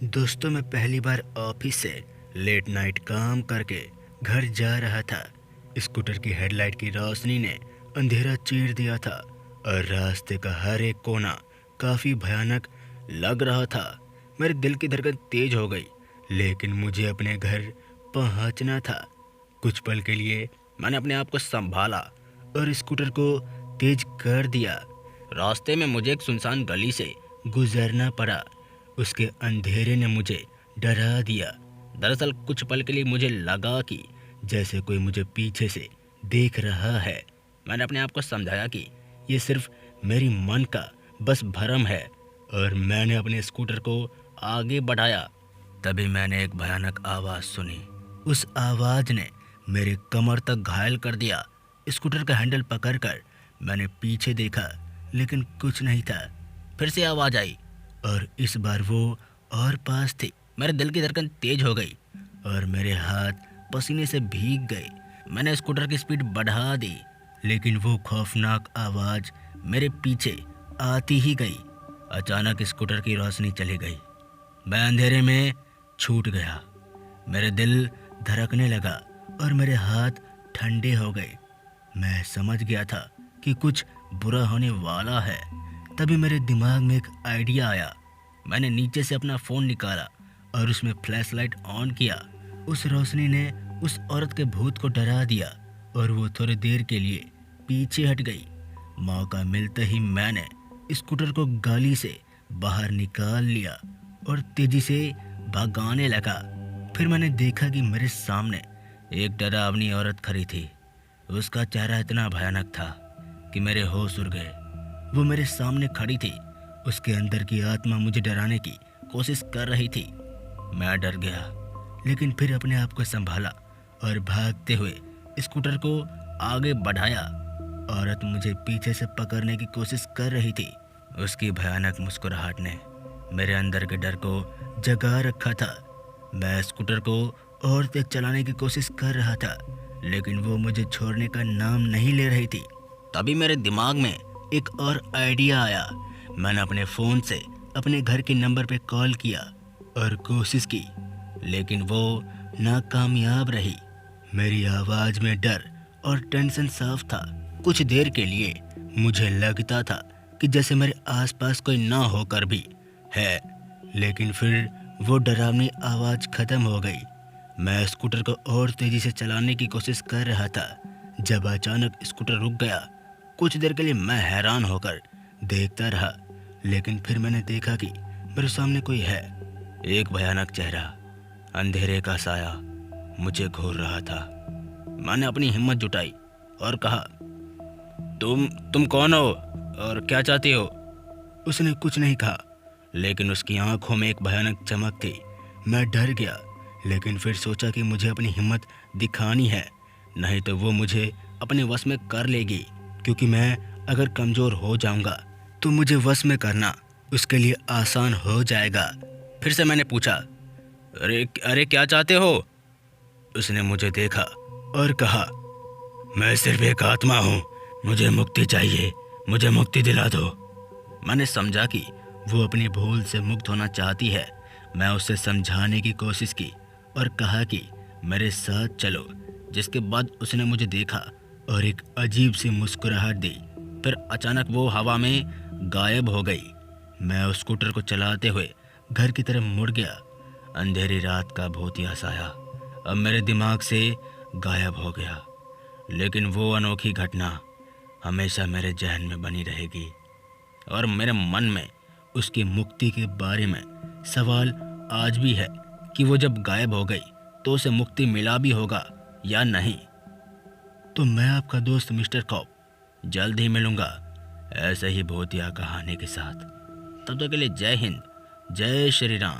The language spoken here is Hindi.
दोस्तों, मैं पहली बार ऑफिस से लेट नाइट काम करके घर जा रहा था। स्कूटर की हेडलाइट की रोशनी ने अंधेरा चीर दिया था और रास्ते का हर एक कोना काफ़ी भयानक लग रहा था। मेरे दिल की धड़कन तेज हो गई, लेकिन मुझे अपने घर पहुंचना था। कुछ पल के लिए मैंने अपने आप को संभाला और स्कूटर को तेज कर दिया। रास्ते में मुझे एक सुनसान गली से गुजरना पड़ा। उसके अंधेरे ने मुझे डरा दिया। दरअसल कुछ पल के लिए मुझे लगा कि जैसे कोई मुझे पीछे से देख रहा है। मैंने अपने आप को समझाया कि ये सिर्फ मेरी मन का बस भ्रम है और मैंने अपने स्कूटर को आगे बढ़ाया। तभी मैंने एक भयानक आवाज़ सुनी। उस आवाज़ ने मेरे कमर तक घायल कर दिया। स्कूटर का हैंडल पकड़कर मैंने पीछे देखा, लेकिन कुछ नहीं था। फिर से आवाज़ आई और इस बार वो और पास थी। मेरे दिल की धड़कन तेज हो गई और मेरे हाथ पसीने से भीग गए। मैंने स्कूटर की स्पीड बढ़ा दी, लेकिन वो खौफनाक आवाज़ मेरे पीछे आती ही गई। अचानक स्कूटर की रोशनी चली गई। मैं अंधेरे में छूट गया। मेरे दिल धड़कने लगा और मेरे हाथ ठंडे हो गए। मैं समझ गया था कि कुछ बुरा होने वाला है। तभी मेरे दिमाग में एक आइडिया आया। मैंने नीचे से अपना फ़ोन निकाला और उसमें फ्लैशलाइट ऑन किया। उस रोशनी ने उस औरत के भूत को डरा दिया और वो थोड़ी देर के लिए पीछे हट गई। मौका मिलते ही मैंने स्कूटर को गली से बाहर निकाल लिया और तेजी से भगाने लगा। फिर मैंने देखा कि मेरे सामने एक डरावनी औरत खड़ी थी। उसका चेहरा इतना भयानक था कि मेरे होश उड़ गए। वो मेरे सामने खड़ी थी। उसके अंदर की आत्मा मुझे डराने की कोशिश कर रही थी। मैं डर गया, लेकिन फिर अपने आप को संभाला और भागते हुए स्कूटर को आगे बढ़ाया। औरत मुझे पीछे से पकड़ने की कोशिश कर रही थी। उसकी भयानक मुस्कुराहट ने मेरे अंदर के डर को जगा रखा था। मैं स्कूटर को और तेज चलाने की कोशिश कर रहा था, लेकिन वो मुझे छोड़ने का नाम नहीं ले रही थी। तभी मेरे दिमाग में एक और आइडिया आया। मैंने अपने फ़ोन से अपने घर के नंबर पे कॉल किया और कोशिश की, लेकिन वो नाकामयाब रही। मेरी आवाज़ में डर और टेंशन साफ था। कुछ देर के लिए मुझे लगता था कि जैसे मेरे आसपास कोई ना होकर भी है, लेकिन फिर वो डरावनी आवाज़ ख़त्म हो गई। मैं स्कूटर को और तेज़ी से चलाने की कोशिश कर रहा था जब अचानक स्कूटर रुक गया। कुछ देर के लिए मैं हैरान होकर देखता रहा, लेकिन फिर मैंने देखा कि मेरे सामने कोई है। एक भयानक चेहरा, अंधेरे का साया मुझे घूर रहा था। मैंने अपनी हिम्मत जुटाई और कहा, तुम कौन हो और क्या चाहती हो? उसने कुछ नहीं कहा, लेकिन उसकी आंखों में एक भयानक चमक थी। मैं डर गया, लेकिन फिर सोचा कि मुझे अपनी हिम्मत दिखानी है, नहीं तो वो मुझे अपने वश में कर लेगी। क्योंकि मैं अगर कमज़ोर हो जाऊंगा तो मुझे वश में करना उसके लिए आसान हो जाएगा। फिर से मैंने पूछा, अरे अरे क्या चाहते हो? उसने मुझे देखा और कहा, मैं सिर्फ एक आत्मा हूँ, मुझे मुक्ति चाहिए, मुझे मुक्ति दिला दो। मैंने समझा कि वो अपनी भूल से मुक्त होना चाहती है। मैं उसे समझाने की कोशिश की और कहा कि मेरे साथ चलो। जिसके बाद उसने मुझे देखा और एक अजीब सी मुस्कुराहट दी। फिर अचानक वो हवा में गायब हो गई। मैं उस स्कूटर को चलाते हुए घर की तरफ मुड़ गया। अंधेरी रात का भूतिया साया अब मेरे दिमाग से गायब हो गया, लेकिन वो अनोखी घटना हमेशा मेरे जहन में बनी रहेगी और मेरे मन में उसकी मुक्ति के बारे में सवाल आज भी है कि वो जब गायब हो गई तो उसे मुक्ति मिला भी होगा या नहीं। तो मैं आपका दोस्त मिस्टर कॉप जल्द ही मिलूंगा ऐसे ही भूतिया कहानी के साथ। तब तक के लिए जय हिंद, जय श्री राम।